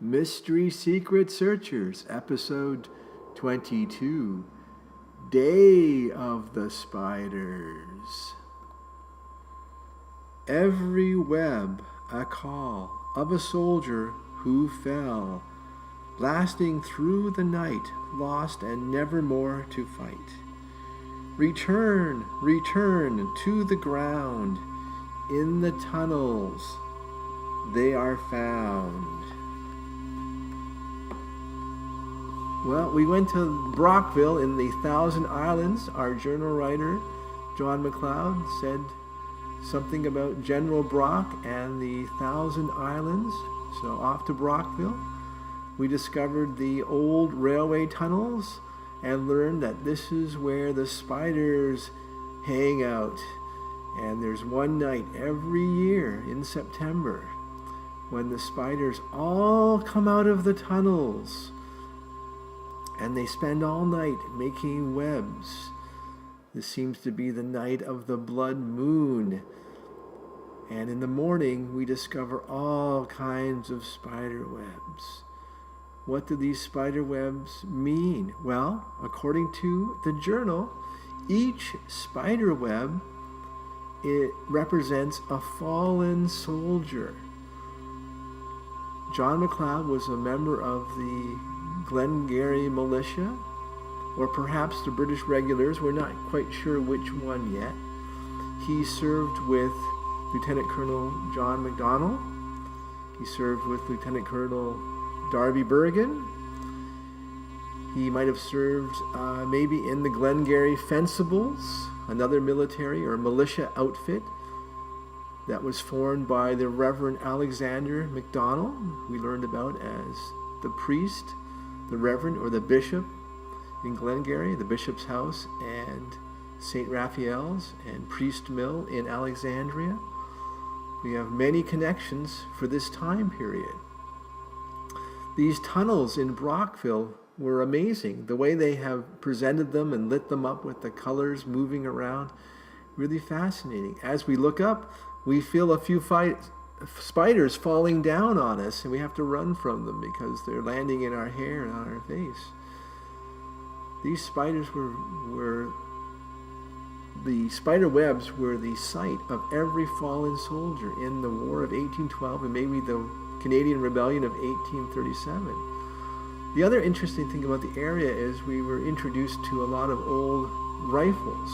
Mystery Secret Searchers, Episode 22, Day of the Spiders. Every web a call of a soldier who fell, lasting through the night, lost and never more to fight. Return, return to the ground, in the tunnels they are found. Well, we went to Brockville in the Thousand Islands. Our journal writer, John McLeod, said something about General Brock and the Thousand Islands. So off to Brockville. We discovered the old railway tunnels and learned that this is where the spiders hang out. And there's one night every year in September when the spiders all come out of the tunnels. And they spend all night making webs. This seems to be the night of the blood moon. And in the morning, we discover all kinds of spider webs. What do these spider webs mean? Well, according to the journal, each spider web, it represents a fallen soldier. John McLeod was a member of the Glengarry militia, or perhaps the British regulars. We're not quite sure which one yet. He served with Lieutenant Colonel John MacDonald. He served with Lieutenant Colonel Darby Bergen. He might have served maybe in the Glengarry Fencibles, another military or militia outfit that was formed by the Reverend Alexander MacDonald, we learned about as the priest, the Reverend or the Bishop in Glengarry, the Bishop's House, and St. Raphael's and Priest Mill in Alexandria. We have many connections for this time period. These tunnels in Brockville were amazing. The way they have presented them and lit them up with the colors moving around, really fascinating. As we look up, we feel a few spiders falling down on us, and we have to run from them because they're landing in our hair and on our face. These spiders the spider webs were the site of every fallen soldier in the War of 1812 and maybe the Canadian Rebellion of 1837. The other interesting thing about the area is we were introduced to a lot of old rifles.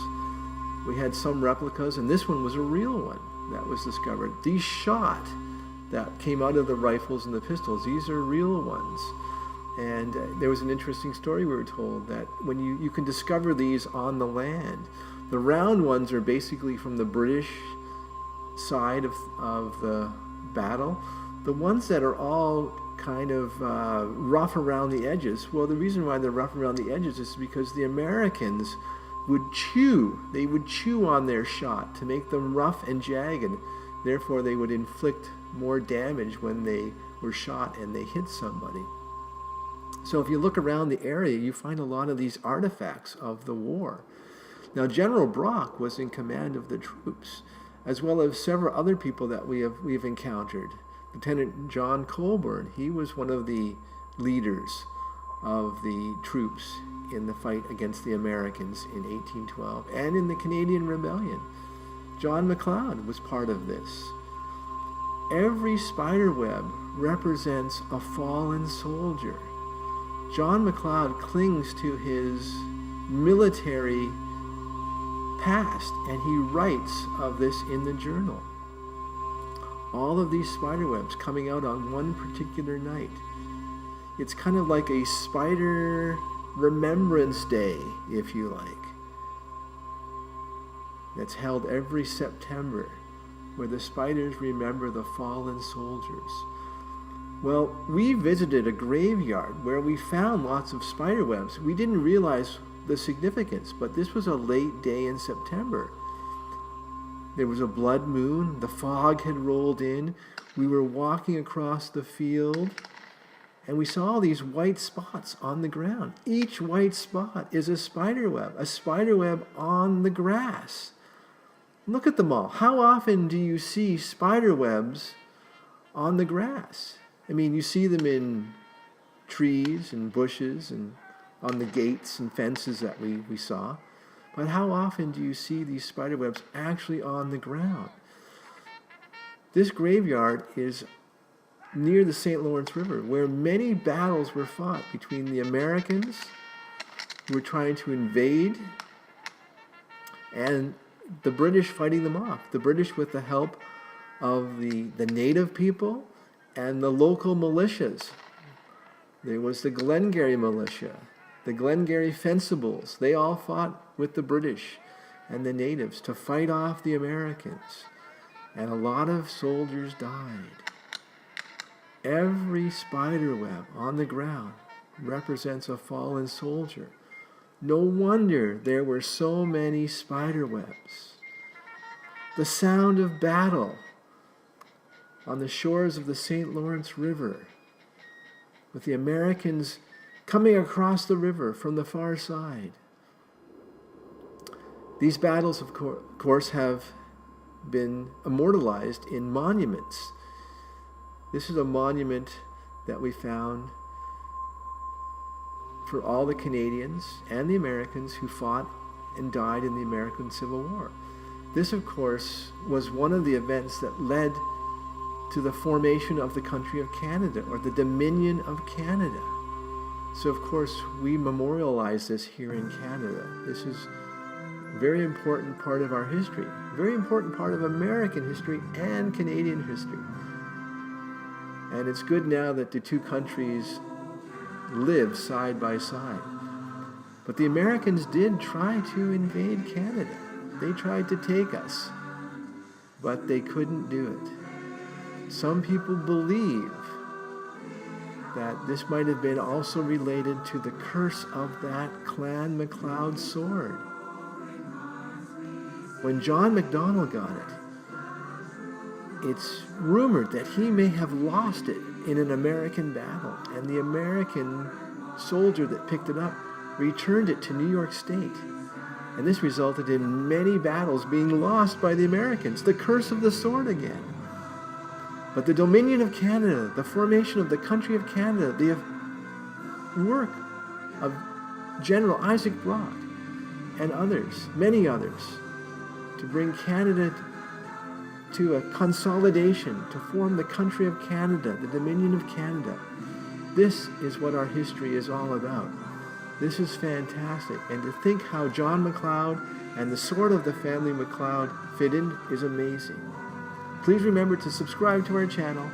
We had some replicas, and this one was a real one that was discovered. These shot that came out of the rifles and the pistols, these are real ones. And there was an interesting story we were told that when you can discover these on the land. The round ones are basically from the British side of the battle. The ones that are all kind of rough around the edges, well, the reason why they're rough around the edges is because the Americans would chew. They would chew on their shot to make them rough and jagged. Therefore, they would inflict more damage when they were shot and they hit somebody. So if you look around the area, you find a lot of these artifacts of the war. Now, General Brock was in command of the troops, as well as several other people that we've encountered. Lieutenant John Colborne, he was one of the leaders of the troops in the fight against the Americans in 1812 and in the Canadian Rebellion. John McLeod was part of this. Every spider web represents a fallen soldier. John McLeod clings to his military past, and he writes of this in the journal. All of these spider webs coming out on one particular night. It's kind of like a spider Remembrance Day, if you like. That's held every September, where the spiders remember the fallen soldiers. Well, we visited a graveyard where we found lots of spider webs. We didn't realize the significance, but this was a late day in September. There was a blood moon. The fog had rolled in. We were walking across the field, and we saw these white spots on the ground. Each white spot is a spider web on the grass. Look at them all. How often do you see spider webs on the grass? I mean, you see them in trees and bushes and on the gates and fences that we saw. But how often do you see these spiderwebs actually on the ground? This graveyard is near the St. Lawrence River, where many battles were fought between the Americans who were trying to invade and the British fighting them off. The British with the help of the native people and the local militias. There was the Glengarry militia, the Glengarry Fencibles. They all fought with the British and the natives to fight off the Americans. And a lot of soldiers died. Every spiderweb on the ground represents a fallen soldier. No wonder there were so many spiderwebs. The sound of battle on the shores of the St. Lawrence River, with the Americans coming across the river from the far side. These battles, of course, have been immortalized in monuments. This is a monument that we found for all the Canadians and the Americans who fought and died in the American Civil War. This, of course, was one of the events that led to the formation of the country of Canada, or the Dominion of Canada. So, of course, we memorialize this here in Canada. This is a very important part of our history, a very important part of American history and Canadian history. And it's good now that the two countries live side by side. But the Americans did try to invade Canada. They tried to take us, but they couldn't do it. Some people believe that this might have been also related to the curse of that Clan MacLeod sword. When John Macdonald got it, it's rumored that he may have lost it in an American battle, and the American soldier that picked it up returned it to New York State. And this resulted in many battles being lost by the Americans. The curse of the sword again. But the Dominion of Canada, the formation of the country of Canada, the work of General Isaac Brock and others, many others, to bring Canada to a consolidation, to form the country of Canada, the Dominion of Canada. This is what our history is all about. This is fantastic. And to think how John MacLeod and the sword of the family MacLeod fit in is amazing. Please remember to subscribe to our channel